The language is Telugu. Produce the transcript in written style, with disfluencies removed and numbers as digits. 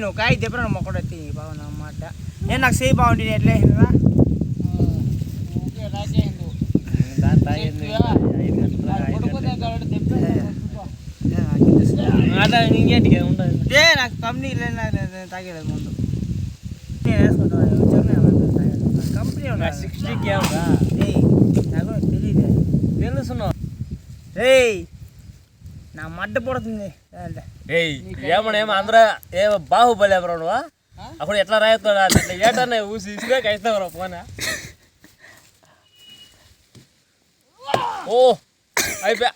నువ్వు కాయ చెప్పరా మొక్కడు వచ్చి బాగున్నా అన్నమాట నేను నాకు సేపు బాగుంటుంది ఎట్లా వేసిందా ఇంకేంటికి ఉండదు నాకు కంపెనీ తాగేది ముందు నేను వేసుకుంటాను కంపెనీ 60కి ఏమరా నాకు తెలియదు తెలుసున్నావు నా మడ్డ పడుతుంది ఏమనేమో అందరూ ఏమో బాహుబలి ఎవరు నువ్వు అప్పుడు ఎట్లా రాయొద్దా ఏటన్నా ఊసి ఇసుక ఇస్తావు పోనా ఓ అయిపోయా